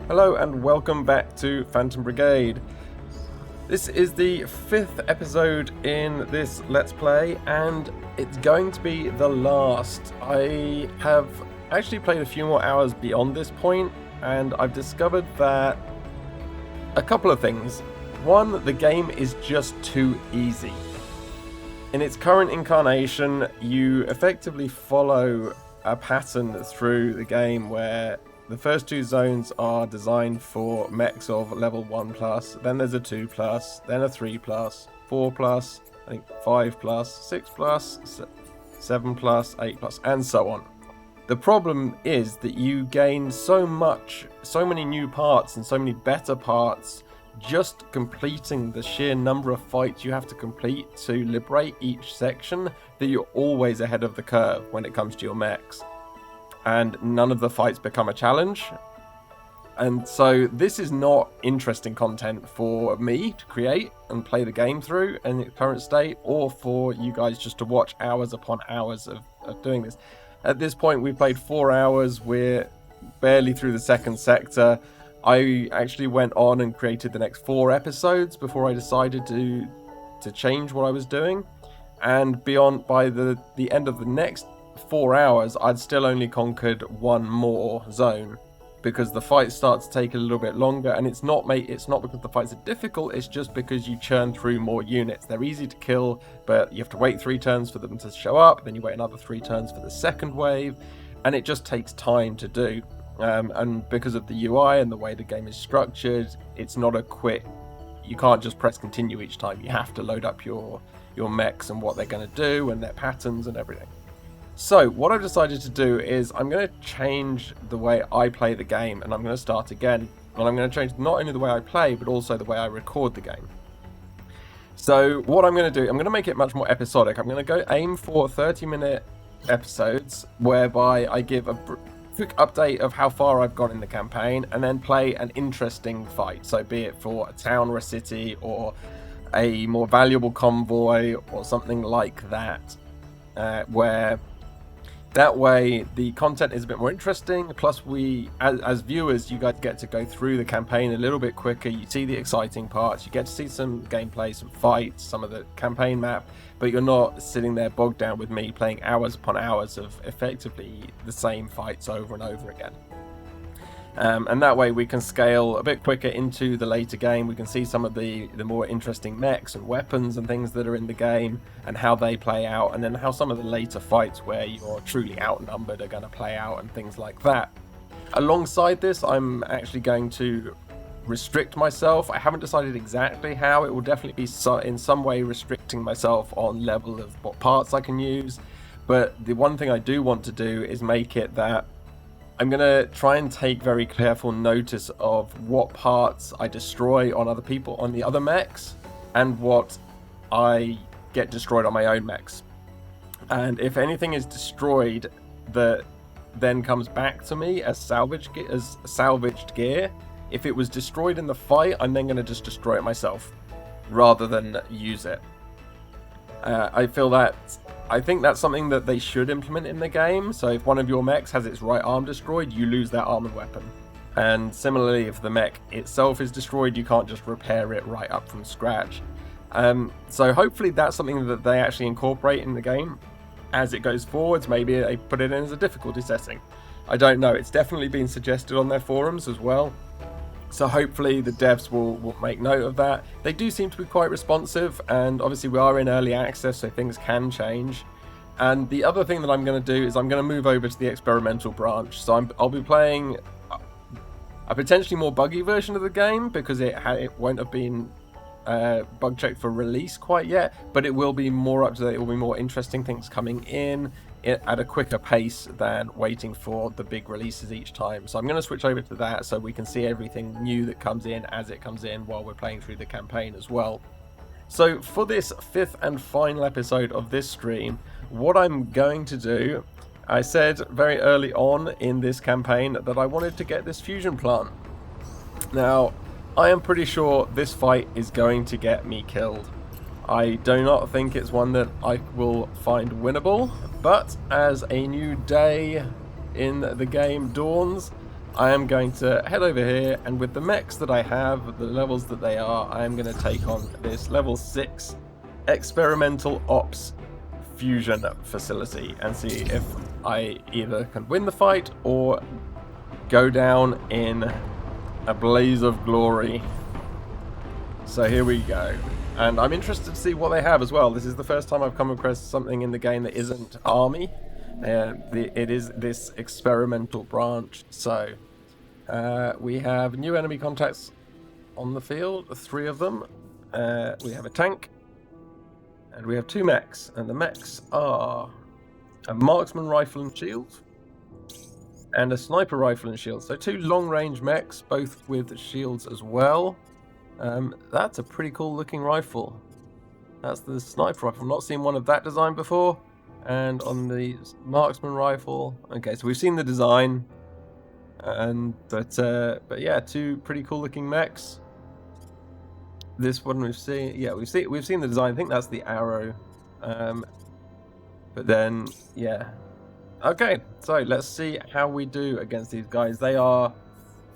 Hello and welcome back to Phantom Brigade. This is the 5th episode in this Let's Play and it's going to be the last. I have actually played a few more hours beyond this point and I've discovered that a couple of things. One, the game is just too easy. In its current incarnation, you effectively follow a pattern through the game where the first two zones are designed for mechs of level 1+, then there's a 2+, then a 3+, 4+, I think 5+, 6+, 7+, 8+, and so on. The problem is that you gain so many new parts and so many better parts just completing the sheer number of fights you have to complete to liberate each section that you're always ahead of the curve when it comes to your mechs. And none of the fights become a challenge. And so this is not interesting content for me to create and play the game through in its current state, or for you guys just to watch hours upon hours of doing this. At this point, we've played 4 hours, we're barely through the second sector. I actually went on and created the next 4 episodes before I decided to change what I was doing. And by the end of the next 4 hours, I'd still only conquered one more zone because the fights start to take a little bit longer, and it's not because the fights are difficult, it's just because you churn through more units. They're easy to kill, but you have to wait 3 turns for them to show up, then you wait another 3 turns for the second wave, and it just takes time to do. And because of the UI and the way the game is structured, it's not a quick, you can't just press continue each time. You have to load up your mechs and what they're going to do and their patterns and everything. So what I've decided to do is I'm going to change the way I play the game, and I'm going to start again. And I'm going to change not only the way I play, but also the way I record the game. So what I'm going to do, I'm going to make it much more episodic. I'm going to aim for 30-minute episodes whereby I give a quick update of how far I've gone in the campaign and then play an interesting fight. So be it for a town or a city or a more valuable convoy or something like that, where that way the content is a bit more interesting, plus we, as viewers, you guys get to go through the campaign a little bit quicker. You see the exciting parts, you get to see some gameplay, some fights, some of the campaign map, but you're not sitting there bogged down with me playing hours upon hours of effectively the same fights over and over again. And that way we can scale a bit quicker into the later game. We can see some of the more interesting mechs and weapons and things that are in the game and how they play out, and then how some of the later fights where you're truly outnumbered are going to play out and things like that. Alongside this, I'm actually going to restrict myself. I haven't decided exactly how. It will definitely be in some way restricting myself on level of what parts I can use. But the one thing I do want to do is make it that I'm going to try and take very careful notice of what parts I destroy on other people, on the other mechs, and what I get destroyed on my own mechs. And if anything is destroyed that then comes back to me as salvaged gear, if it was destroyed in the fight, I'm then going to just destroy it myself rather than use it. I think that's something that they should implement in the game. So if one of your mechs has its right arm destroyed, you lose that arm and weapon. And similarly, if the mech itself is destroyed, you can't just repair it right up from scratch. So hopefully that's something that they actually incorporate in the game as it goes forwards. Maybe they put it in as a difficulty setting. I don't know. It's definitely been suggested on their forums as well. So hopefully the devs will make note of that. They do seem to be quite responsive, and obviously we are in early access, so things can change. And the other thing that I'm going to do is I'm going to move over to the experimental branch. So I'll be playing a potentially more buggy version of the game, because it won't have been bug checked for release quite yet, but it will be more up to date. It will be more interesting things coming in at a quicker pace than waiting for the big releases each time. So I'm going to switch over to that so we can see everything new that comes in as it comes in while we're playing through the campaign as well. So for this 5th and final episode of this stream, what I'm going to do, I said very early on in this campaign that I wanted to get this fusion plant. Now, I am pretty sure this fight is going to get me killed. I do not think it's one that I will find winnable, but as a new day in the game dawns, I am going to head over here, and with the mechs that I have, the levels that they are, I am going to take on this level 6 experimental ops fusion facility and see if I either can win the fight or go down in a blaze of glory. So here we go. And I'm interested to see what they have as well. This is the first time I've come across something in the game that isn't army. It is this experimental branch. So we have new enemy contacts on the field, 3 of them. We have a tank, and we have 2 mechs. And the mechs are a marksman rifle and shield, and a sniper rifle and shield. So 2 long-range mechs, both with shields as well. That's a pretty cool looking rifle. That's the sniper rifle. I've not seen one of that design before. And on the marksman rifle, okay, so we've seen the design, but yeah, 2 pretty cool looking mechs. This one we've seen, yeah, we've seen the design. I think that's the arrow. But then, yeah. Okay, so let's see how we do against these guys. They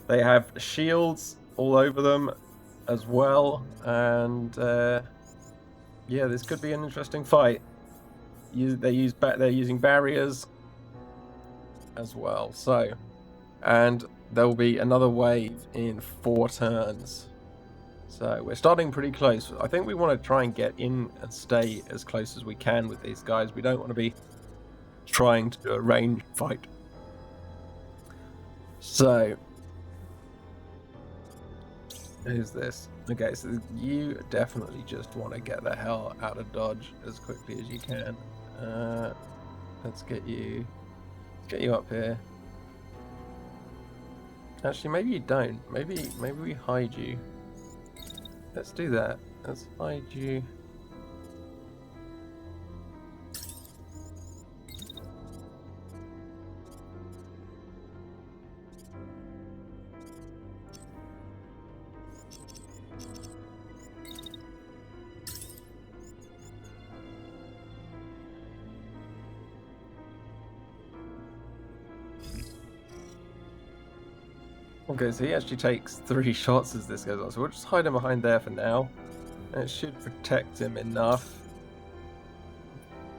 have shields all over them as well, and yeah, this could be an interesting fight. They're using barriers as well. So, and there will be another wave in 4 turns. So we're starting pretty close. I think we want to try and get in and stay as close as we can with these guys. We don't want to be trying to do a ranged fight. So, who's this? Okay, so you definitely just want to get the hell out of Dodge as quickly as you can. Let's get you up here. Actually, maybe you don't. Maybe we hide you. Let's do that. Let's hide you. Okay, so he actually takes 3 shots as this goes on, so we'll just hide him behind there for now. And it should protect him enough.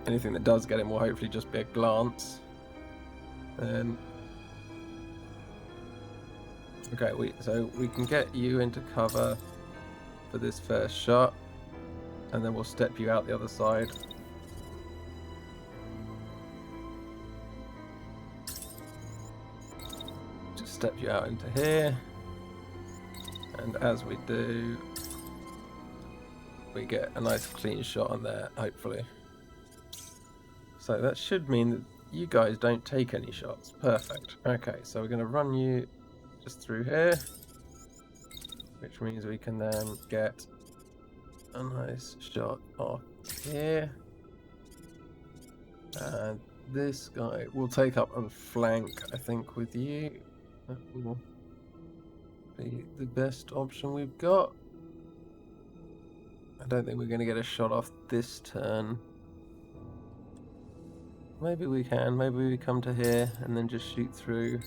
Anything that does get him will hopefully just be a glance. Okay, so we can get you into cover for this first shot, and then we'll step you out the other side. Step you out into here, and as we do, we get a nice clean shot on there, hopefully. So that should mean that you guys don't take any shots. Perfect. Okay, so we're going to run you just through here, which means we can then get a nice shot off here, and this guy will take up and flank, I think, with you. That will be the best option we've got. I don't think we're going to get a shot off this turn. Maybe we can. Maybe we come to here and then just shoot through.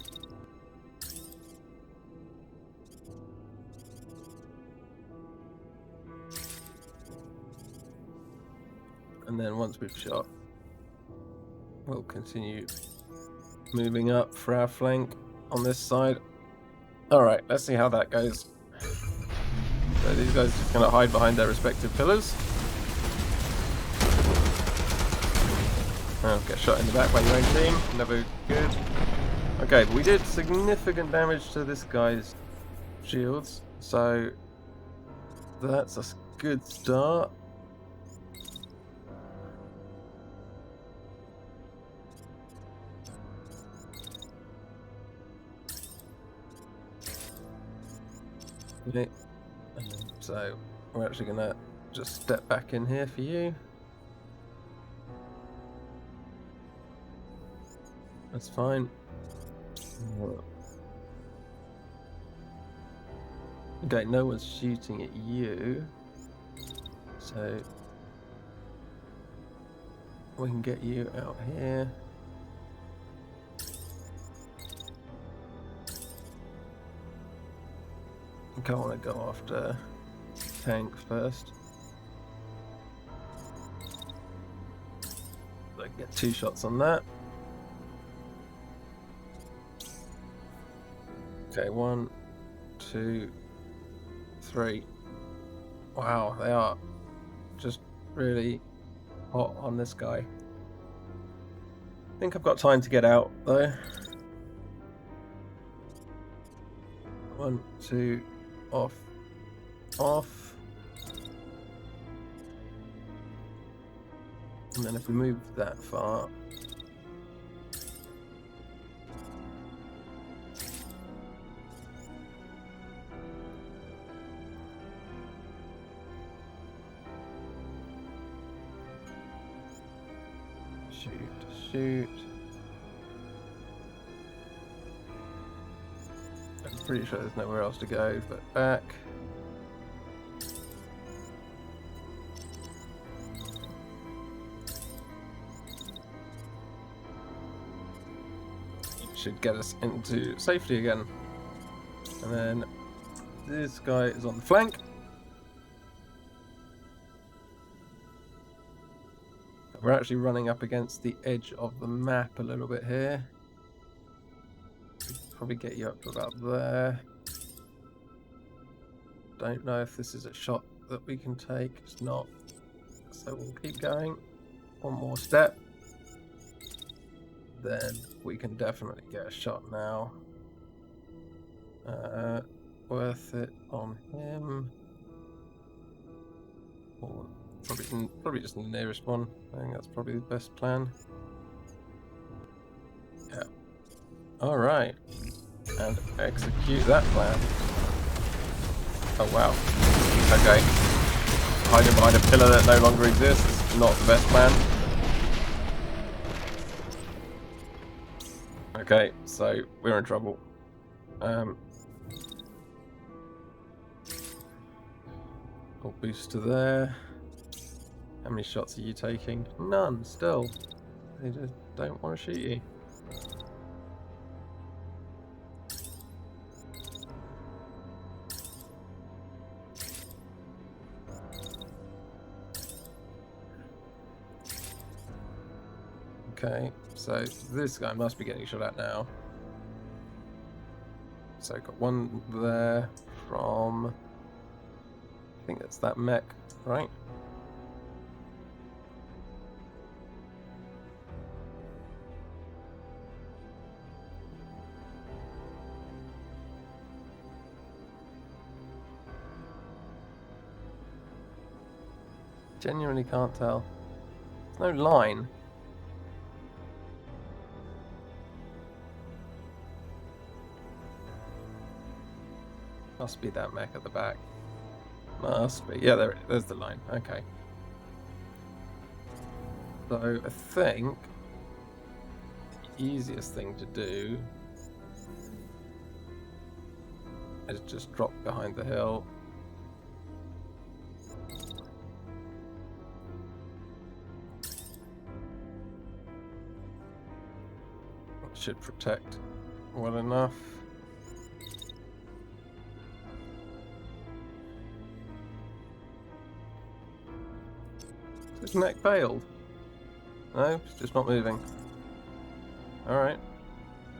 And then once we've shot, we'll continue moving up for our flank on this side. Alright, let's see how that goes. So these guys are just going to hide behind their respective pillars. Oh, get shot in the back by your own team. Never good. Okay, but we did significant damage to this guy's shields, so that's a good start. Okay, so we're actually going to just step back in here for you. That's fine. Okay, no one's shooting at you, so we can get you out here. I want to go after tank first. I can get 2 shots on that. Okay, 1, 2, 3. Wow, they are just really hot on this guy. I think I've got time to get out though. 1, 2, off, off. And then if we move that far, shoot. I'm pretty sure there's nowhere else to go but back. Should get us into safety again. And then this guy is on the flank. We're actually running up against the edge of the map a little bit here. Probably get you up to about there. Don't know if this is a shot that we can take. It's not. So we'll keep going. 1 more step. Then we can definitely get a shot now. Worth it on him. Or probably just the nearest one. I think that's probably the best plan. Yeah. Alright. And execute that plan. Oh wow. Okay. Hiding behind a pillar that no longer exists. Not the best plan. Okay, so we're in trouble. Got boost to there. How many shots are you taking? None, still. They just don't want to shoot you. Okay, so this guy must be getting shot at now. So got 1 there from... I think that's that mech, right? Genuinely can't tell. There's no line. Must be that mech at the back. Must be. Yeah, there's the line. Okay. So I think the easiest thing to do is just drop behind the hill. It should protect well enough. Is Mech failed? No, it's just not moving. Alright.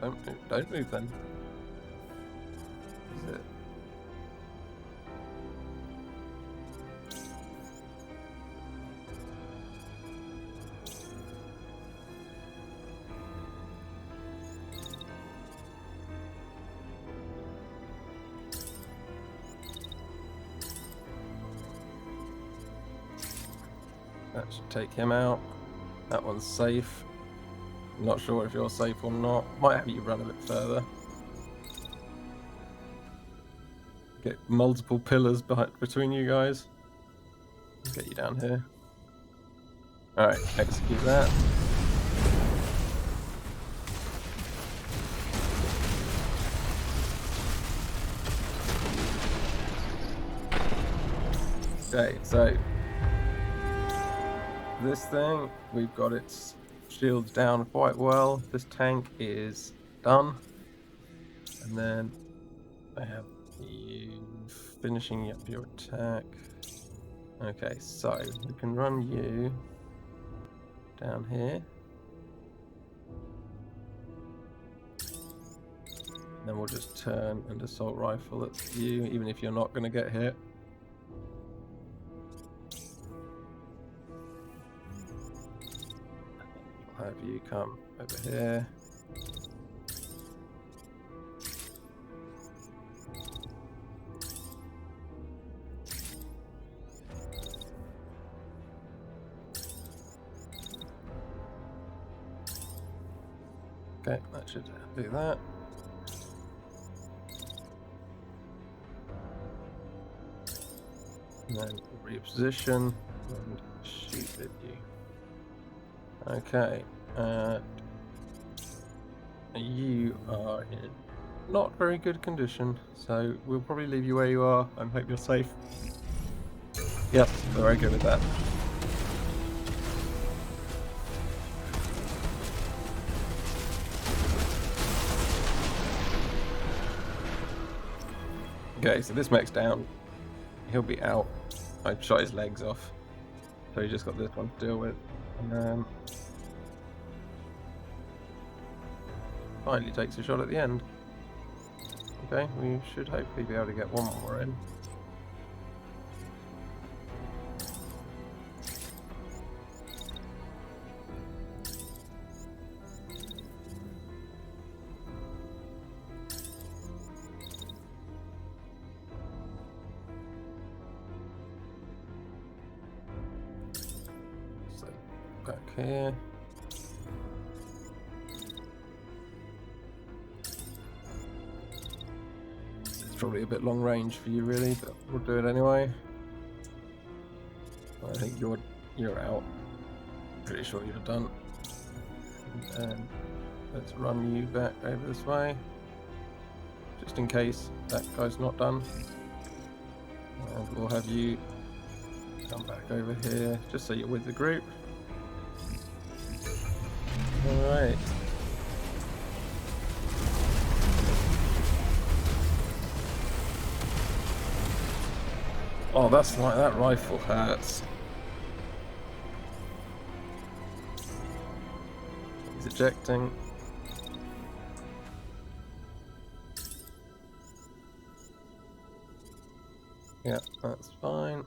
Don't move then. Is it? That should take him out. That one's safe. I'm not sure if you're safe or not. Might have you run a bit further. Get multiple pillars between you guys. Get you down here. Alright, execute that. Okay, so this thing, we've got its shields down quite well. This tank is done. And then I have You finishing up your attack. Okay, so we can run you down here. Then we'll just turn and assault rifle at you, even if you're not going to get hit. I'll have you come over here. Okay, that should do that. And then reposition and shoot at you. Okay, you are in not very good condition, so we'll probably leave you where you are and hope you're safe. Yep, very good with that. Okay, so this mech's down. He'll be out. I shot his legs off, so he just got this one to deal with. And finally takes a shot at the end. Okay, we should hopefully be able to get one more in. So, back here. Probably a bit long range for you, really, but we'll do it anyway. I think you're out. Pretty sure you're done. And then let's run you back over this way, just in case that guy's not done. And we'll have you come back over here, just so you're with the group. All right. Oh, that's like that rifle hurts. He's ejecting. Yeah, that's fine.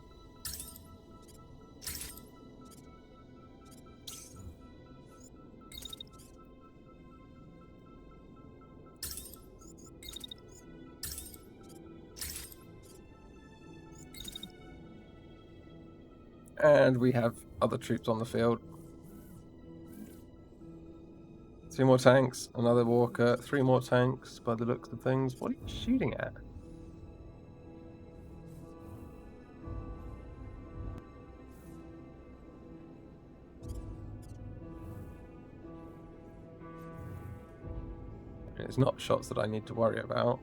And we have other troops on the field. 2 more tanks, another walker, 3 more tanks by the looks of things. What are you shooting at? It's not shots that I need to worry about.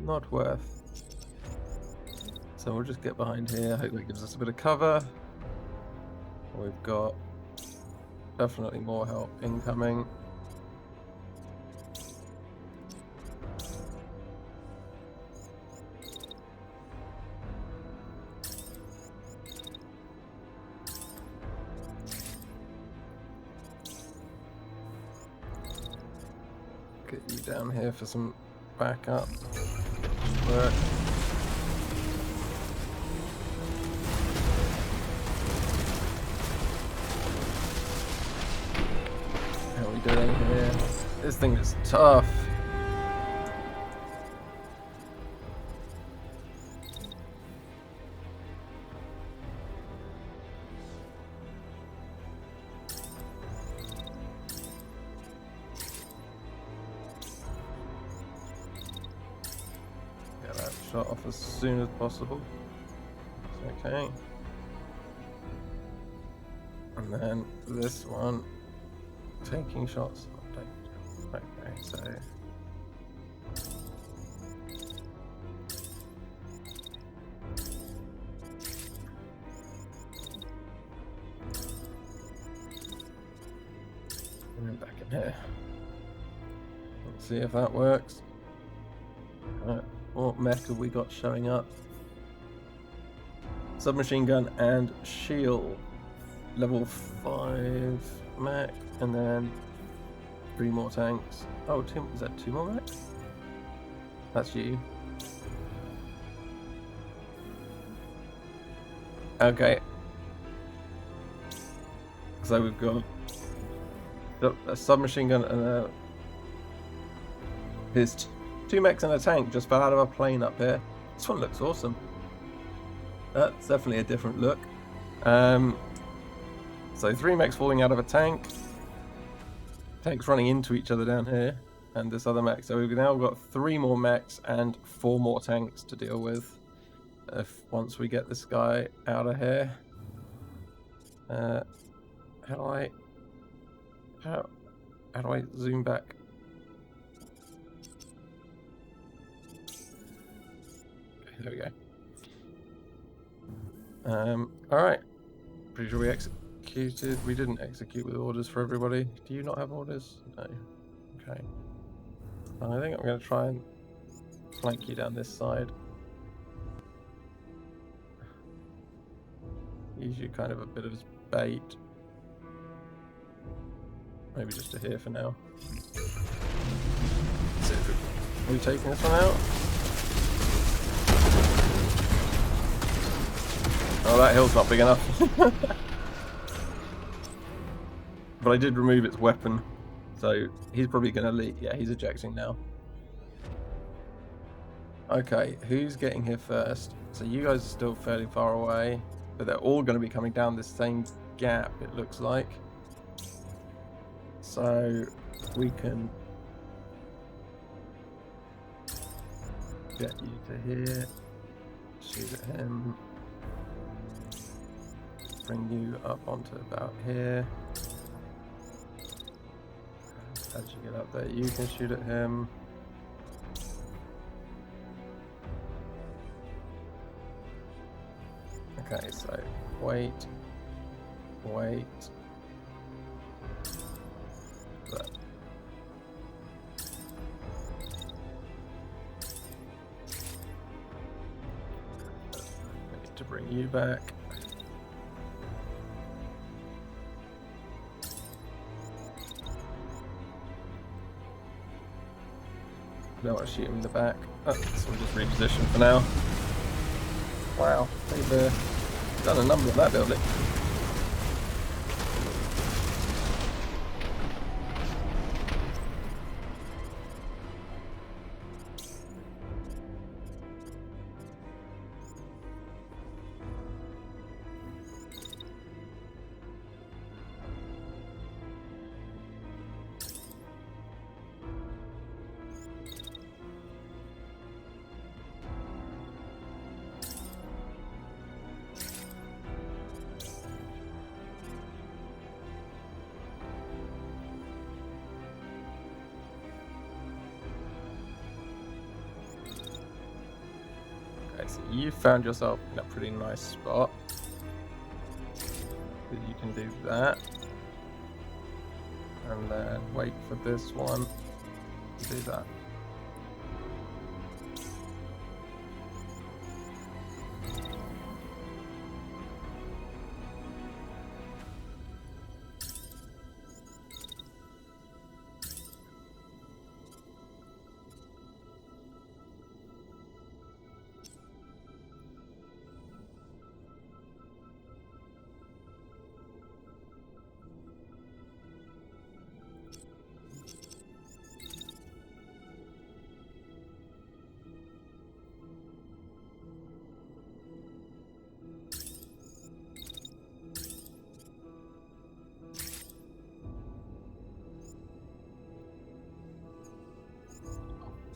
Not worth. So we'll just get behind here. Hope that gives us a bit of cover. We've got definitely more help incoming. Get you down here for some backup. Work. How are we doing here? This thing is tough. Shot off as soon as possible. Okay. And then this one, taking shots. Okay, so here. Let's see if that works. What mech have we got showing up? Submachine gun and shield. Level 5 mech, and then 3 more tanks. Oh, is that 2 more mechs? That's you. Okay. So we've got a submachine gun and there's 2 mechs and a tank just fell out of a plane up here. This one looks awesome. That's definitely a different look. So 3 mechs falling out of a tank. Tanks running into each other down here, and this other mech. So we've now got 3 more mechs and 4 more tanks to deal with. Once we get this guy out of here. How do I zoom back? Okay, there we go. Alright. Pretty sure we executed. We didn't execute with orders for everybody. Do you not have orders? No. Okay. I think I'm going to try and flank you down this side. Use you kind of a bit of bait. Maybe just to here for now. Are we taking this one out? Oh, that hill's not big enough. But I did remove its weapon, so he's probably going to leave. Yeah, he's ejecting now. Okay, who's getting here first? So you guys are still fairly far away, but they're all going to be coming down this same gap, it looks like. So we can get you to here, shoot at him, bring you up onto about here. As you get up there, you can shoot at him. Okay, so wait. That. I need to bring you back. Don't want to shoot him in the back. Oh, so we'll just reposition for now. Wow, they've done a number of that building. So you found yourself in a pretty nice spot. You can do that. And then wait for this one to do that.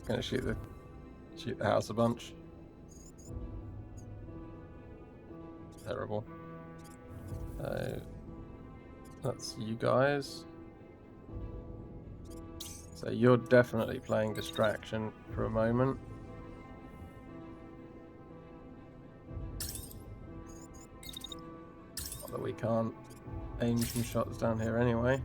Gonna shoot the house a bunch. Terrible. That's you guys. So you're definitely playing distraction for a moment. Although we can't aim some shots down here anyway.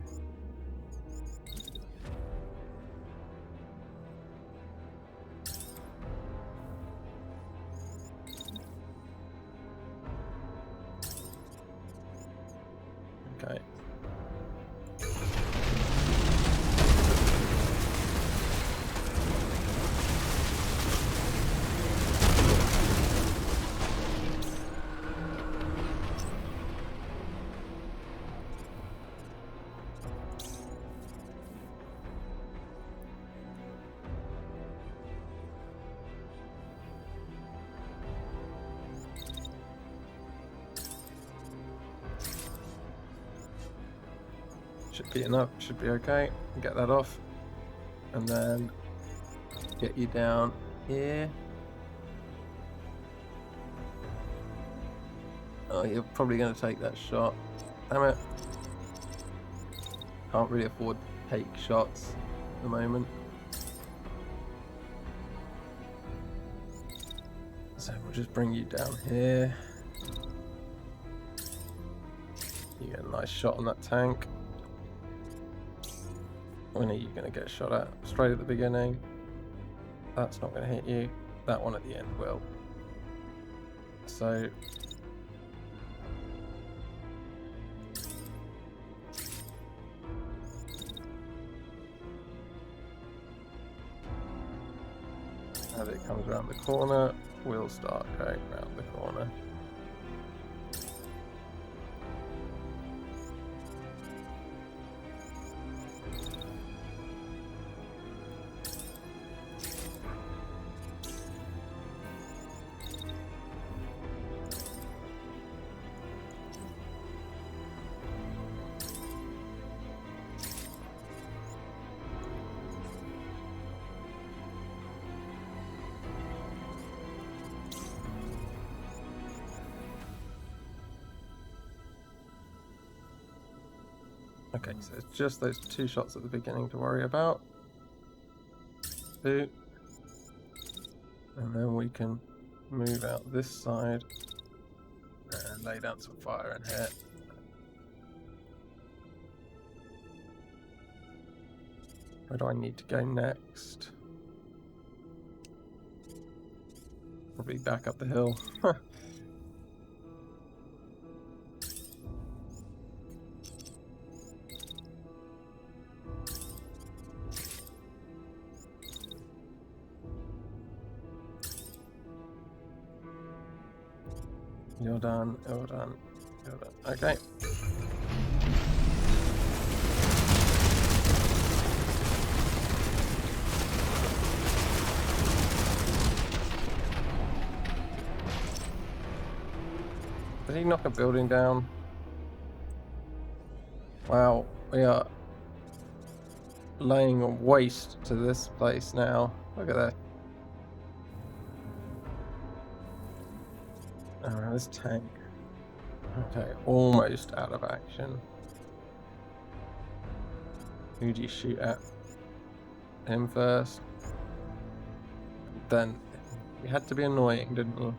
Should be enough, should be okay. Get that off. And then get you down here. Oh, you're probably going to take that shot. Damn it. Can't really afford to take shots at the moment. So we'll just bring you down here. You get a nice shot on that tank. When are you going to get shot at? Straight at the beginning. That's not going to hit you. That one at the end will. So as it comes around the corner, we'll start going around the corner. Okay, so it's just those 2 shots at the beginning to worry about. 2. And then we can move out this side and lay down some fire in here. Where do I need to go next? Probably back up the hill. You're done, you're done, you're done. Okay. Did he knock a building down? Wow, we are laying waste to this place now. Look at that. This tank. Okay, almost out of action. Who do you shoot at? Him first. Then you had to be annoying, didn't you?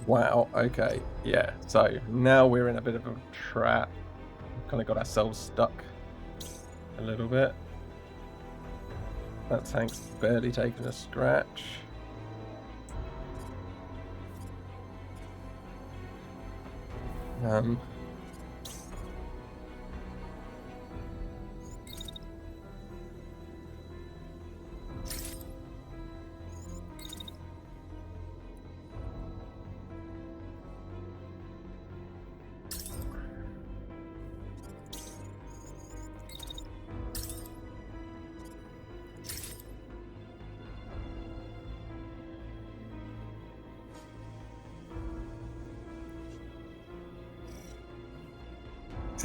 Wow, okay, yeah, so now we're in a bit of a trap. We've kind of got ourselves stuck a little bit. That tank's barely taken a scratch.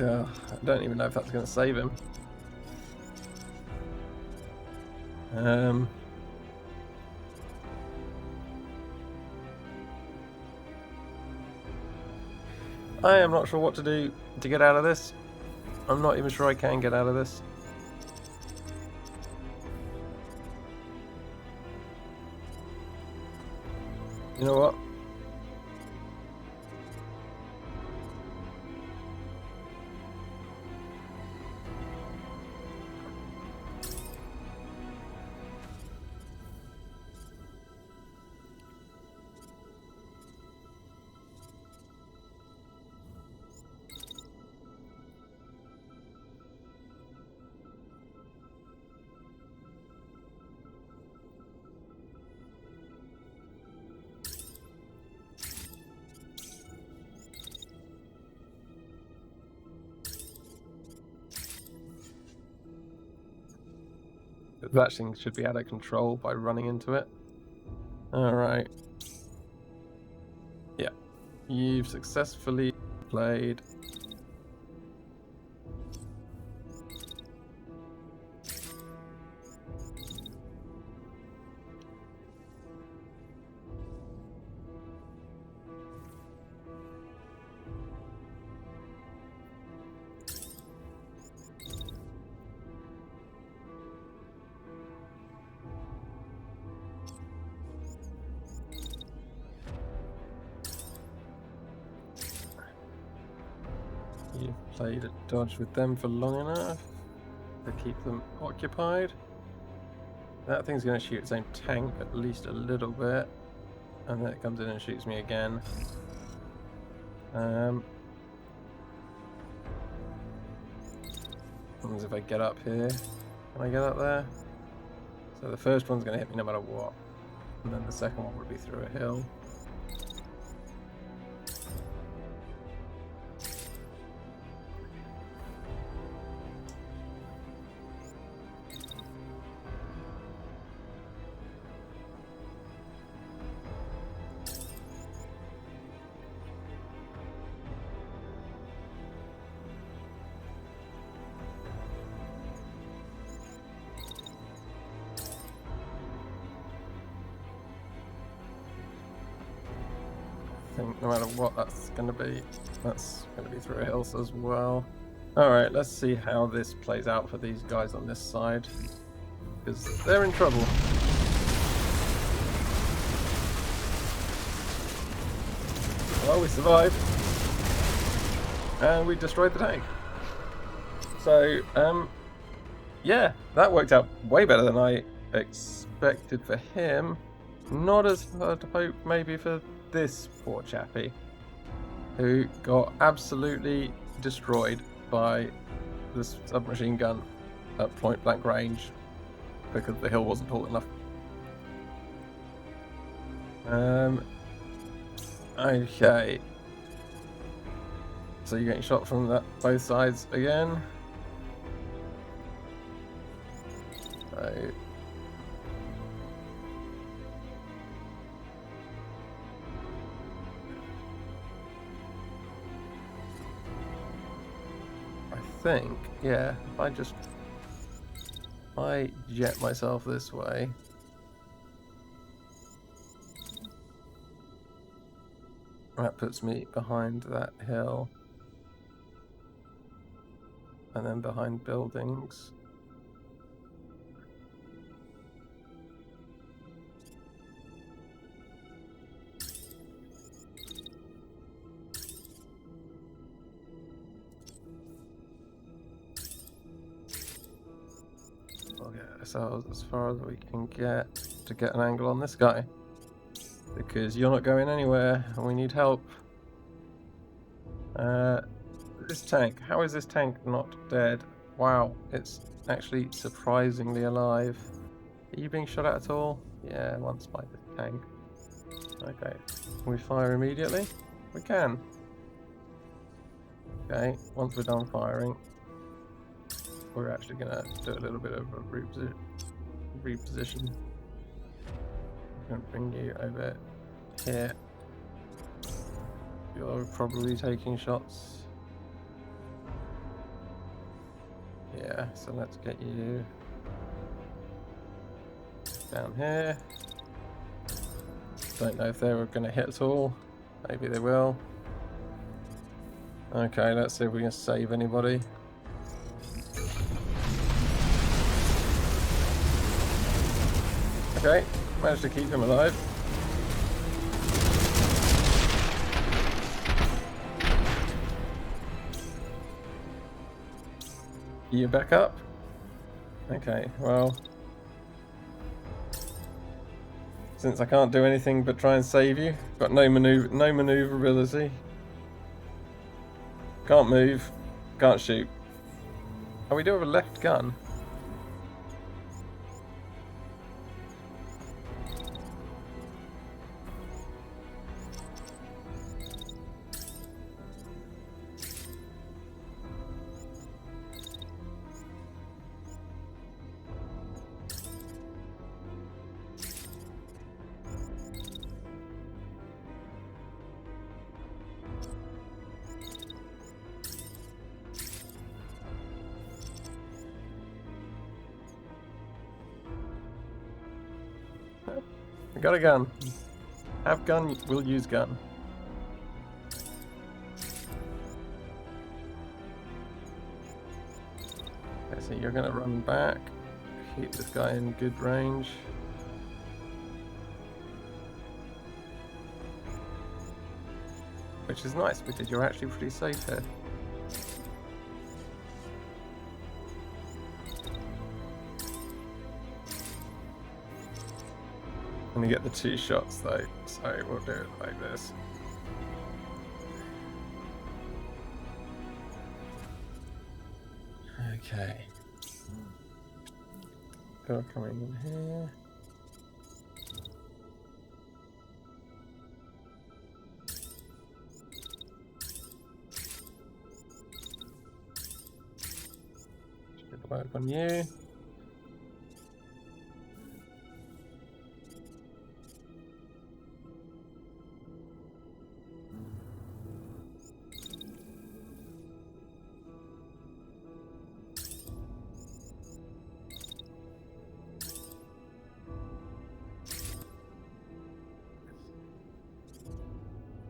I don't even know if that's going to save him. I am not sure what to do to get out of this. I'm not even sure I can get out of this. You know what? That thing should be out of control by running into it. Alright. Yeah. You've successfully played. You've played at dodge with them for long enough to keep them occupied. That thing's going to shoot its own tank at least a little bit, and then it comes in and shoots me again. As if I get up here, can I get up there? So the first one's going to hit me no matter what, and then the second one would be through a hill. I think no matter what that's going to be through a hill as well. Alright, let's see how this plays out for these guys on this side, because they're in trouble. Well, we survived, and we destroyed the tank. So, yeah, that worked out way better than I expected for him. Not as hard to hope maybe for this poor chappie, who got absolutely destroyed by this submachine gun at point blank range because the hill wasn't tall enough. Okay. So you're getting shot from both sides again. So I think, yeah, if I jet myself this way, that puts me behind that hill, and then behind buildings. We'll get ourselves as far as we can get to get an angle on this guy, because you're not going anywhere and we need help. This tank, how is this tank not dead? Wow, it's actually surprisingly alive. Are you being shot at all? Yeah, once by this tank. Okay, can we fire immediately? We can. Okay, once we're done firing, we're actually going to do a little bit of a reposition. I'm going to bring you over here. You're probably taking shots. Yeah, so let's get you down here. Don't know if they were going to hit at all. Maybe they will. Okay, let's see if we can save anybody. Okay, managed to keep him alive. You back up? Okay, well, since I can't do anything but try and save you, got no maneuverability. Can't move, can't shoot. Oh, we do have a left gun. I got a gun. Have gun, we'll use gun. Okay, so you're gonna run back. Keep this guy in good range. Which is nice because you're actually pretty safe here. I'm gonna get the 2 shots though, so we'll do it like this. Okay. Go coming in here. Should work on you.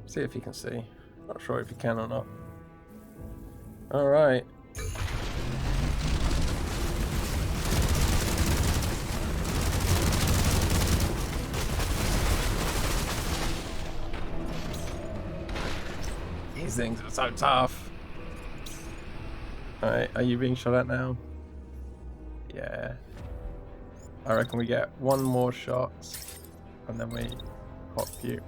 See if you can see. Not sure if you can or not. Alright. These things are so tough. Alright, are you being shot at now? Yeah. I reckon we get 1 more shot and then we pop you.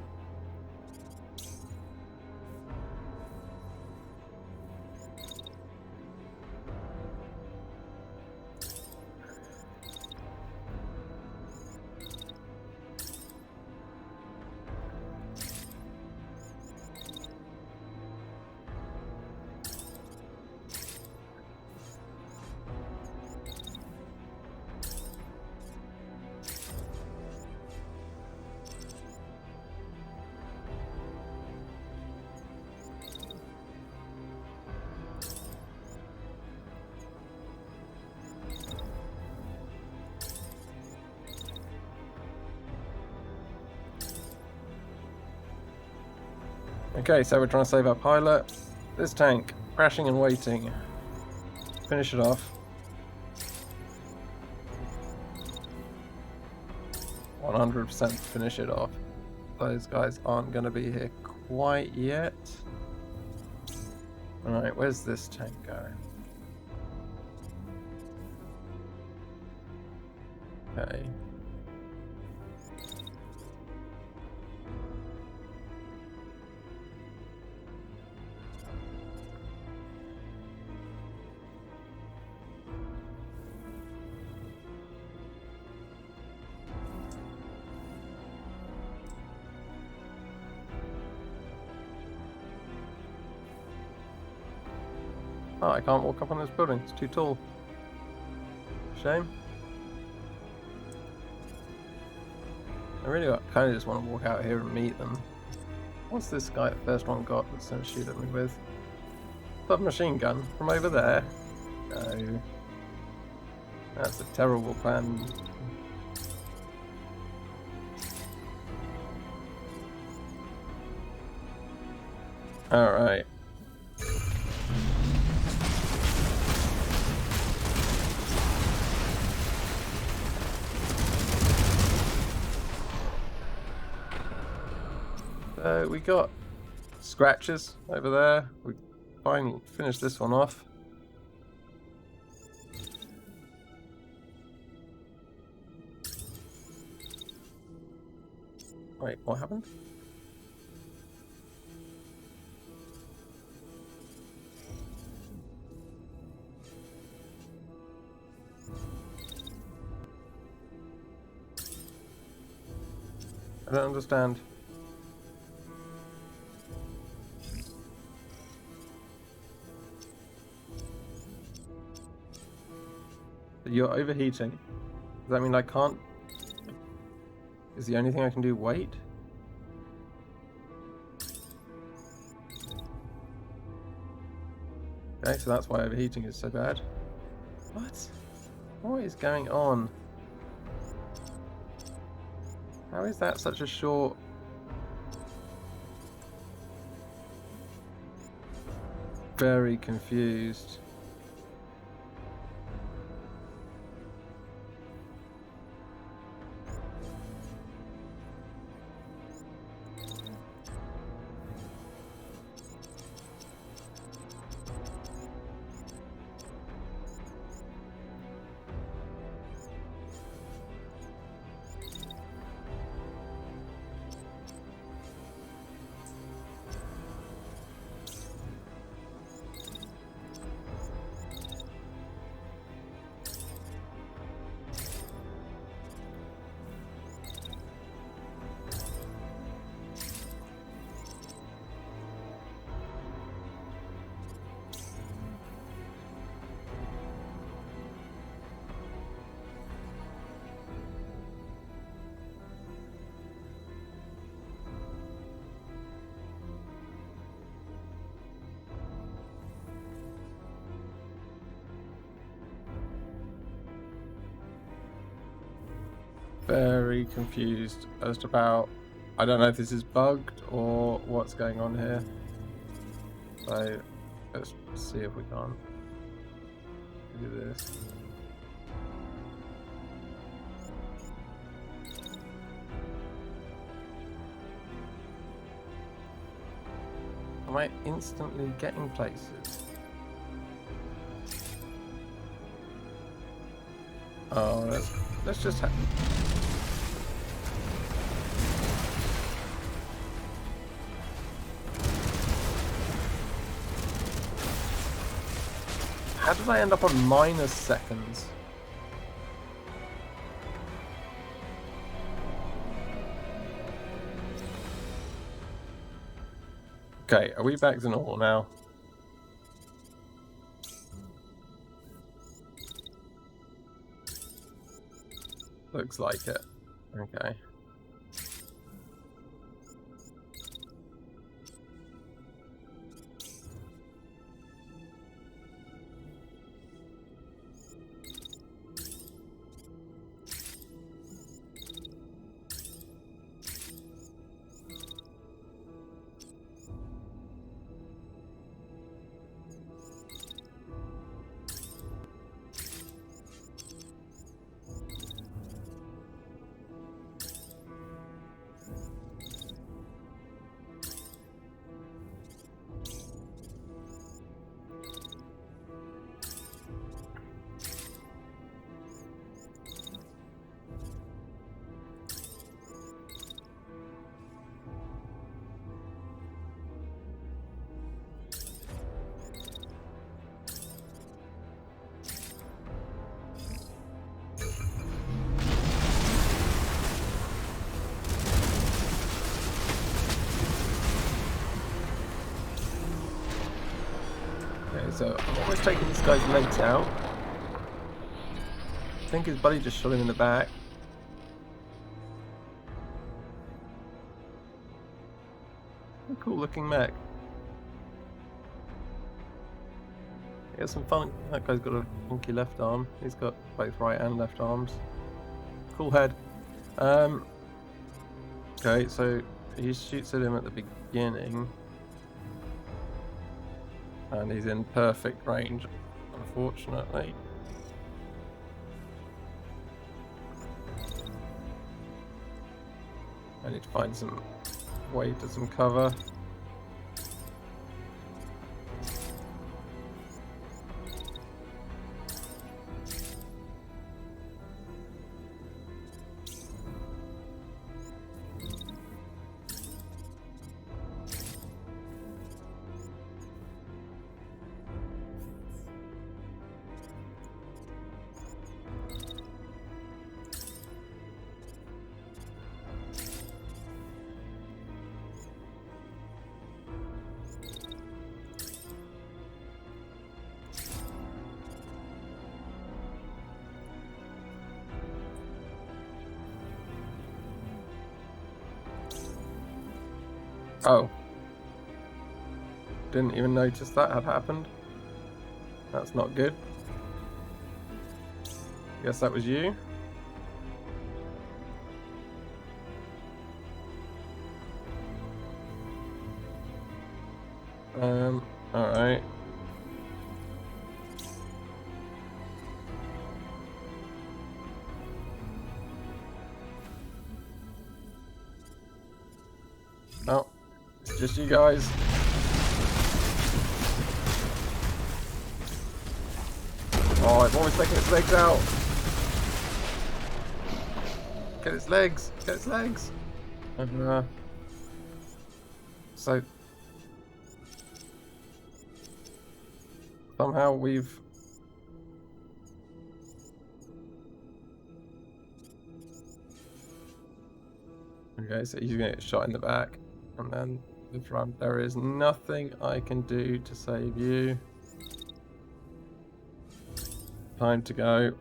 Okay, so we're trying to save our pilot. This tank, crashing and waiting. Finish it off. 100% finish it off. Those guys aren't going to be here quite yet. Alright, where's this tank going? Okay. Oh, I can't walk up on this building. It's too tall. Shame. I really kind of just want to walk out here and meet them. What's this guy, the first one got that's going to shoot at me with? Submachine gun from over there? No. That's a terrible plan. Alright. We got scratches over there. We finally finished this one off. Wait, what happened? I don't understand. You're overheating. Does that mean I can't? Is the only thing I can do wait? Okay, so that's why overheating is so bad. What? What is going on? How is that such a short... Very confused. Very confused as to about... I don't know if this is bugged or what's going on here. So let's see if we can do this. Am I instantly getting places? Oh, let's just how did I end up on minus seconds? Okay, are we back to normal now? Looks like it. Okay. So I'm almost taking this guy's legs out. I think his buddy just shot him in the back. A cool looking mech. He has some fun. That guy's got a funky left arm. He's got both right and left arms. Cool head. Okay, so he shoots at him at the beginning. And he's in perfect range, unfortunately. I need to find some way to some cover. Oh. Didn't even notice that had happened. That's not good. Guess that was you. Alright. Oh, it's just you guys. Oh, it's almost taking its legs out. Get its legs. Get its legs. And, so somehow we've okay, so he's gonna get shot in the back, and then the front. There is nothing I can do to save you. Time to go.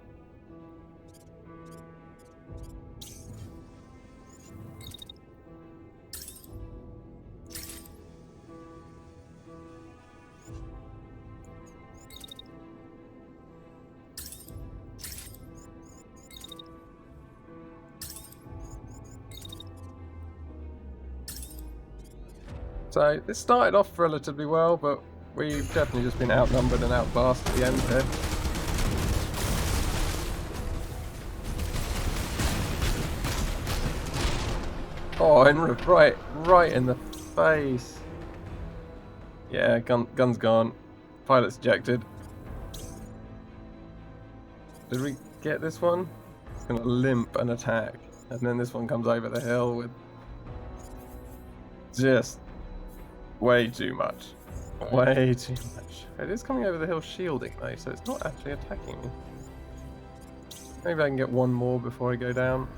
So this started off relatively well, but we've definitely just been outnumbered and outclassed at the end here. Oh, and right in the face. Yeah, gun's gone. Pilot's ejected. Did we get this one? It's gonna limp and attack, and then this one comes over the hill with just way too much. Way too much. It is coming over the hill shielding though, so it's not actually attacking me. Maybe I can get one more before I go down.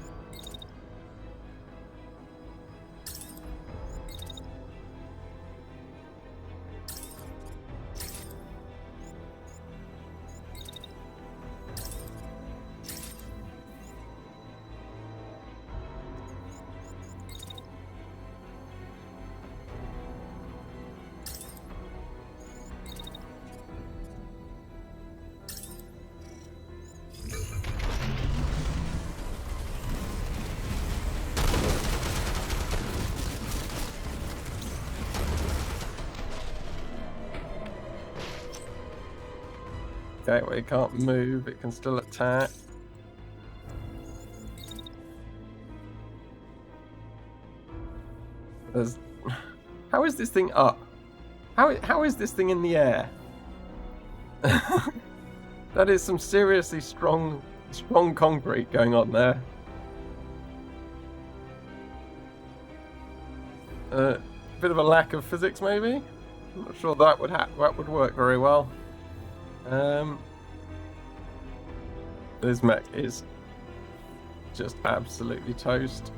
Okay, well, it can't move, it can still attack. How is this thing up? How is this thing in the air? That is some seriously strong concrete going on there. Bit of a lack of physics, maybe. I'm not sure that would work very well. This mech is just absolutely toast.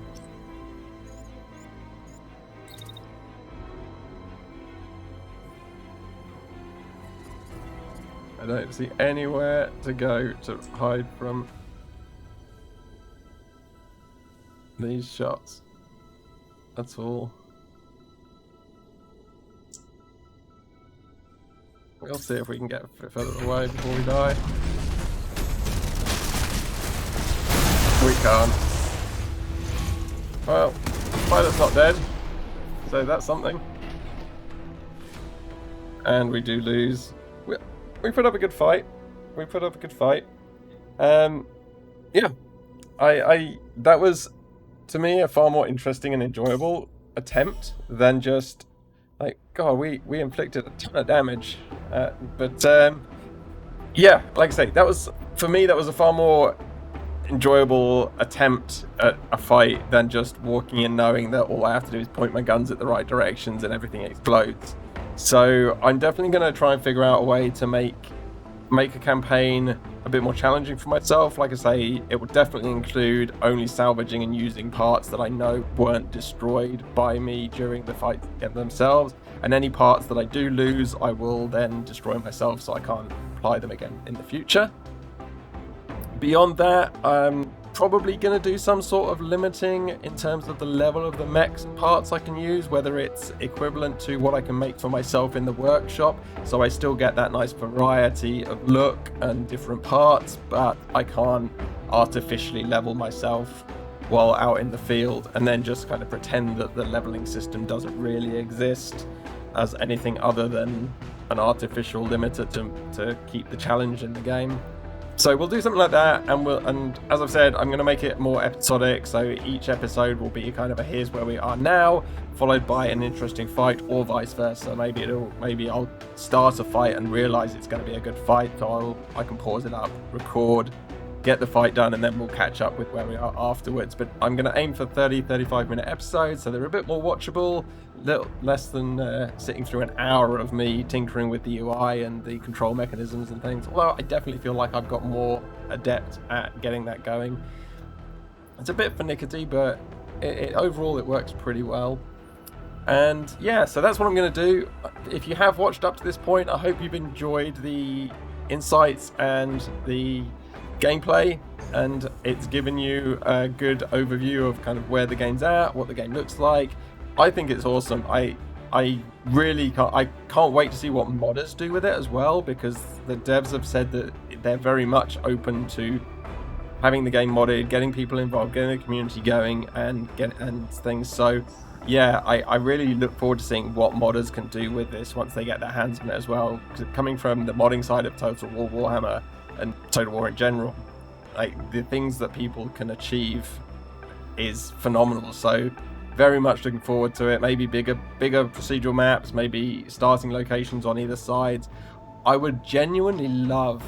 I don't see anywhere to go to hide from these shots at all. We'll see if we can get a bit further away before we die. We can't. Well, pilot's not dead, so that's something. And we do lose. We put up a good fight. Yeah, that was, to me, a far more interesting and enjoyable attempt than just like, God, we inflicted a ton of damage. Yeah, like I say, that was, for me, that was a far more enjoyable attempt at a fight than just walking in knowing that all I have to do is point my guns at the right directions and everything explodes. So I'm definitely going to try and figure out a way to make a campaign a bit more challenging for myself. Like I say, it would definitely include only salvaging and using parts that I know weren't destroyed by me during the fight themselves, and any parts that I do lose I will then destroy myself so I can't apply them again in the future. Beyond that, I'm probably going to do some sort of limiting in terms of the level of the mechs and parts I can use, whether it's equivalent to what I can make for myself in the workshop, so I still get that nice variety of look and different parts, but I can't artificially level myself while out in the field and then just kind of pretend that the leveling system doesn't really exist. as anything other than an artificial limiter to keep the challenge in the game. So we'll do something like that, and as I've said, I'm going to make it more episodic, so each episode will be kind of a here's where we are now, followed by an interesting fight, or vice versa. Maybe I'll start a fight and realise it's going to be a good fight, so I can pause it up, record, get the fight done, and then we'll catch up with where we are afterwards. But I'm going to aim for 35 minute episodes, so they're a bit more watchable, little less than sitting through an hour of me tinkering with the UI and the control mechanisms and things, although I definitely feel like I've got more adept at getting that going. It's a bit finicky, but overall it works pretty well. And yeah, so that's what I'm going to do. If you have watched up to this point, I hope you've enjoyed the insights and the gameplay, and it's given you a good overview of kind of where the game's at, what the game looks like. I think it's awesome. I really can't wait to see what modders do with it as well, because the devs have said that they're very much open to having the game modded, getting people involved, getting the community going, and things. So yeah, I really look forward to seeing what modders can do with this once they get their hands on it as well. Because coming from the modding side of Total War Warhammer and Total War in general, like the things that people can achieve is phenomenal. So very much looking forward to it. Maybe bigger procedural maps, maybe starting locations on either side. I would genuinely love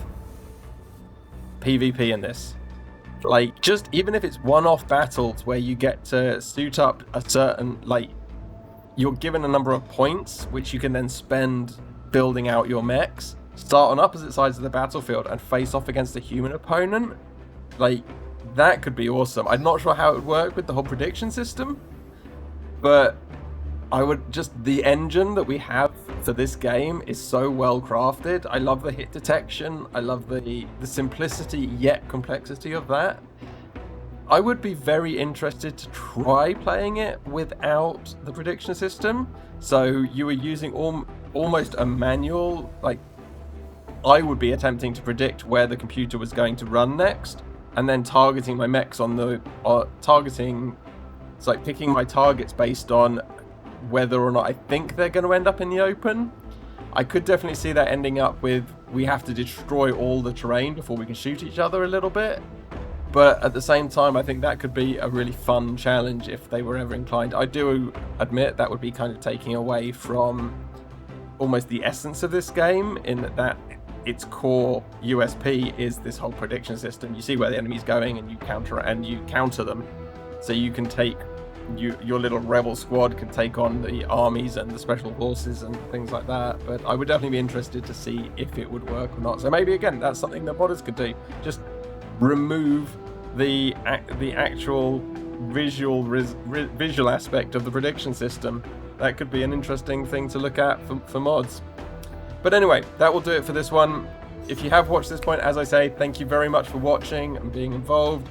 PvP in this. Like, just even if it's one-off battles where you get to suit up a certain, like, you're given a number of points which you can then spend building out your mechs, start on opposite sides of the battlefield and face off against a human opponent. Like, that could be awesome. I'm not sure how it would work with the whole prediction system, but the engine that we have for this game is so well crafted. I love the hit detection. I love the simplicity yet complexity of that. I would be very interested to try playing it without the prediction system. So you were using almost a manual, like I would be attempting to predict where the computer was going to run next, and then targeting my mechs on the targeting. It's like picking my targets based on whether or not I think they're going to end up in the open. I could definitely see that ending up with we have to destroy all the terrain before we can shoot each other a little bit. But at the same time, I think that could be a really fun challenge if they were ever inclined. I do admit that would be kind of taking away from almost the essence of this game, in that its core USP is this whole prediction system. You see where the enemy's going and you counter them. So you can take your little rebel squad can take on the armies and the special forces and things like that. But I would definitely be interested to see if it would work or not. So maybe again, that's something that modders could do. Just remove the actual visual aspect of the prediction system. That could be an interesting thing to look at for mods. But anyway, that will do it for this one. If you have watched this point, as I say, thank you very much for watching and being involved.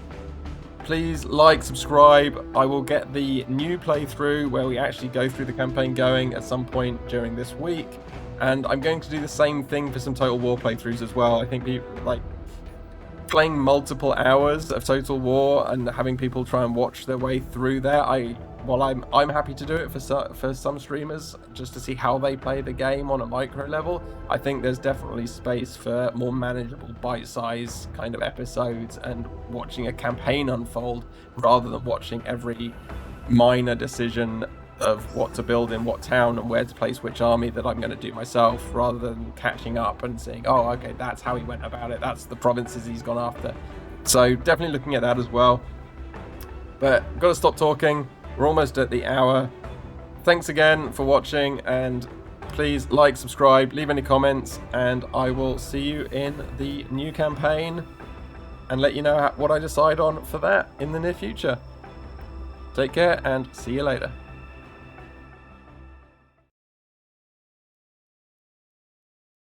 Please like, subscribe. I will get the new playthrough where we actually go through the campaign going at some point during this week. And I'm going to do the same thing for some Total War playthroughs as well. I think people like playing multiple hours of Total War and having people try and watch their way through there. I'm happy to do it for some streamers just to see how they play the game on a micro level. I think there's definitely space for more manageable bite-sized kind of episodes and watching a campaign unfold rather than watching every minor decision of what to build in what town and where to place which army that I'm going to do myself, rather than catching up and seeing, oh, okay, that's how he went about it, that's the provinces he's gone after. So definitely looking at that as well. But I've got to stop talking. We're almost at the hour. Thanks again for watching, and please like, subscribe, leave any comments, and I will see you in the new campaign and let you know what I decide on for that in the near future. Take care and see you later.